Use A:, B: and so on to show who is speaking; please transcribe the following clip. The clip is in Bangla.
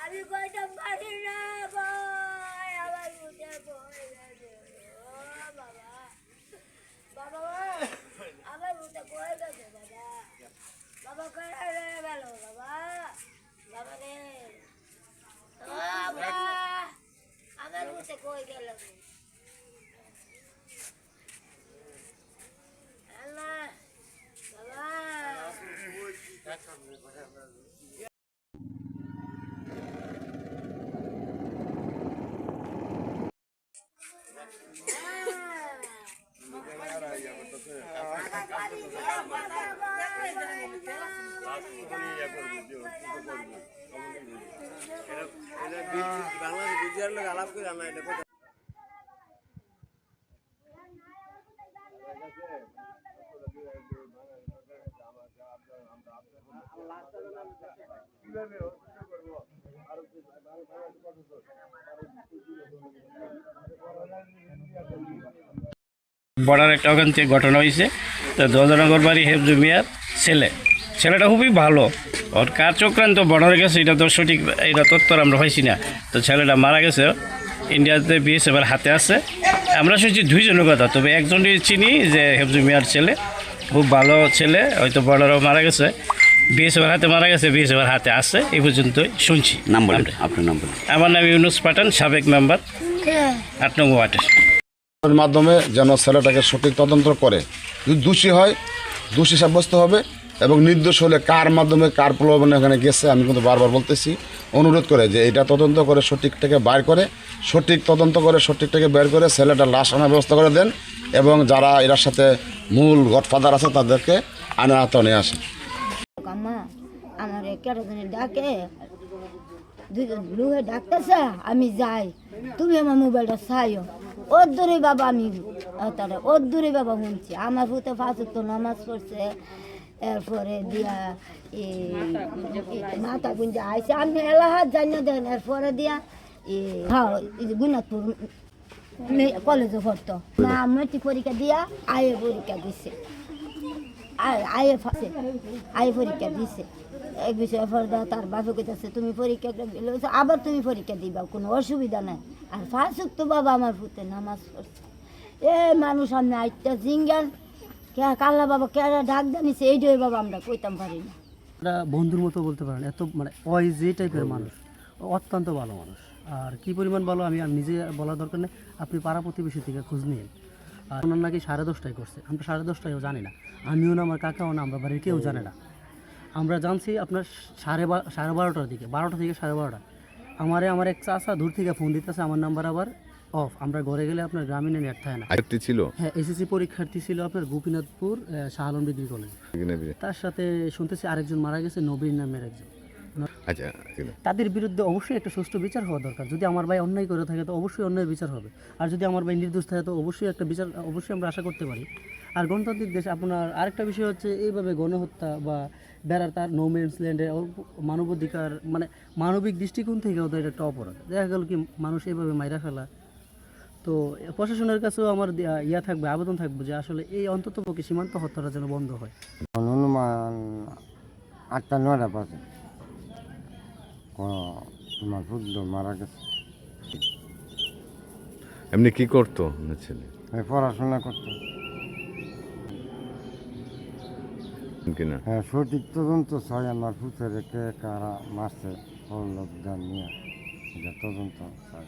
A: আমি কয়টা পারি না ভাই, আমার বুঝে ভয় লাগে। ও বাবা, বাবা আমার বুঝে ভয় লাগে বাবা। বাবা কয় গেল বাবা, বাবা রে, ও বাবা আমার বুঝে কই গেল আল্লাহ বাবা।
B: বর্ডার একটা ওখান থেকে ঘটনা হয়েছে। তো দোজনগর বাড়ি হেফজু মিয়ার ছেলেটা খুবই ভালো। ওর কার চক্রান্ত বর্ডারে গেছে এটা তো সঠিক এটা তথ্য আমরা পাইছি না। তো ছেলেটা মারা গেছে, ইন্ডিয়াতে বিএসএফের হাতে আছে। আমরা শুনছি দুইজনের কথা, তবে একজনই চিনি যে হেফজু মিয়ার ছেলে, খুব ভালো ছেলে, হয়তো বর্ডারও মারা গেছে, বিএসএফের হাতে মারা গেছে, বিএসএফের হাতে আছে, এই পর্যন্তই শুনছি।
C: আপনার নাম বলুন।
B: আমার নাম ইউনুস পাঠান, সাবেক মেম্বার 8 নং ওয়ার্ডের।
D: মাধ্যমে যেন ছেলেটাকে সঠিক তদন্ত করে, যদি দোষী হয় দোষী সাব্যস্ত হবে, এবং নির্দোষ হলে কার মাধ্যমে কার প্রলোভনে এখানে গেছে আমি কিন্তু বারবার বলতেছি, অনুরোধ করে যে এটা তদন্ত করে সঠিকটাকে বাইর করে, সঠিক তদন্ত করে সঠিকটাকে বের করে ছেলেটার লাশ আনার ব্যবস্থা করে দেন, এবং যারা এর সাথে মূল গডফাদার আছে তাদেরকে আইনের আওতায় নিয়ে আসেন।
A: আমার কেটে ডাকে দুজন লুহে ডাকতেছে, আমি যাই, তুমি আমার মোবাইলটা চাইও। ওর দূরে বাবা আমি তারা ওর দূরে বাবা শুনছি, আমার ভূতে ফাঁসুর তো নামাজ পড়ছে, এরপরে দিয়া মাথা গুঞ্জা আইসে, আপনি এলাহাত জানিয়ে দেন। এরপরে দিয়া হ্যাঁ গুনাথপুর কলেজে পড়তো না, মেট্রিক পরীক্ষা দিয়া আয়ে পরীক্ষা দিছে, আয়ে পরীক্ষা দিছে। এক বিষয়ে ফর্দা তার বাপে কইতাছে তুমি পরীক্ষা আবার তুমি পরীক্ষা দিবা, কোনো অসুবিধা নাই। আর ফাঁসুক তো বাবা আমার ভূতে নামাজ পড়ছে। মানুষ আমি আইটা জিঙ্গাল কাল্লা বাবা কেরা ডাক জানিছে, এইটাই বাবা আমরা কইতাম পারি না।
E: আমরা বন্ধুর মতো বলতে পারেন, এত মানে ওই যে টাইপের মানুষ, অত্যন্ত ভালো মানুষ। আর কি পরিমাণ ভালো আমি নিজে বলার দরকার নেই, আপনি পাড়া প্রতিবেশী থেকে খোঁজ নিন। আর ওনার নাকি 10:30টায় করছে, আমরা 10:30টায়ও জানি না, আমিও না, আমার কাকাও না, আমরা বাড়ির কেউ জানে না। আমরা জানছি আপনার 12:30টার দিকে, 12টা থেকে 12:30। আমার এক চাচা দূর থেকে ফোন দিতেছে, আমার নাম্বার আবার অফ। আমরা ঘরে গেলে আপনার গ্রামীণে নেট থাকে না।
C: ছিল
E: হ্যাঁ, এসএসসি পরীক্ষার্থী ছিল আপনার গোপীনাথপুর শাহ আলম ডিগ্রি কলেজ। তার সাথে শুনতেছি আরেকজন মারা গেছে, নবীন নামের একজন।
C: আচ্ছা,
E: তাদের বিরুদ্ধে অবশ্যই একটা সুষ্ঠু বিচার হওয়া দরকার। যদি আমার ভাই অন্যায় করে থাকে তো অবশ্যই অন্যায় বিচার হবে, আর যদি আমার ভাই নির্দোষ থাকে তো অবশ্যই একটা বিচার অবশ্যই আমরা আশা করতে পারি। আর গণতান্ত্রিক দেশে আপনার আরেকটা বিষয় হচ্ছে এইভাবে গণহত্যা বা বেড়ার তার নো ম্যানস ল্যান্ডে মানবাধিকার মানে মানবিক দৃষ্টিকোণ থেকে ওদের একটা অপরাধ। দেখা গেল কি মানুষ এইভাবে মাইরা ফেলা। তো প্রশাসনের কাছেও আমার থাকবে, আবেদন থাকবে যে আসলে এই অন্ততপক্ষে সীমান্ত হত্যাটা যেন বন্ধ হয়।
F: অনুমান 8টা-9টা বাজে তোমার বুদ্ধ মারা গেছে।
C: এমনি কি করতো ছেলে?
F: পড়াশোনা করতো
C: কিনা?
F: হ্যাঁ, সঠিক তদন্ত চাই আমার ফুচের কে কারা মারছে, লোকদান নিয়ে এটা তদন্ত চাই।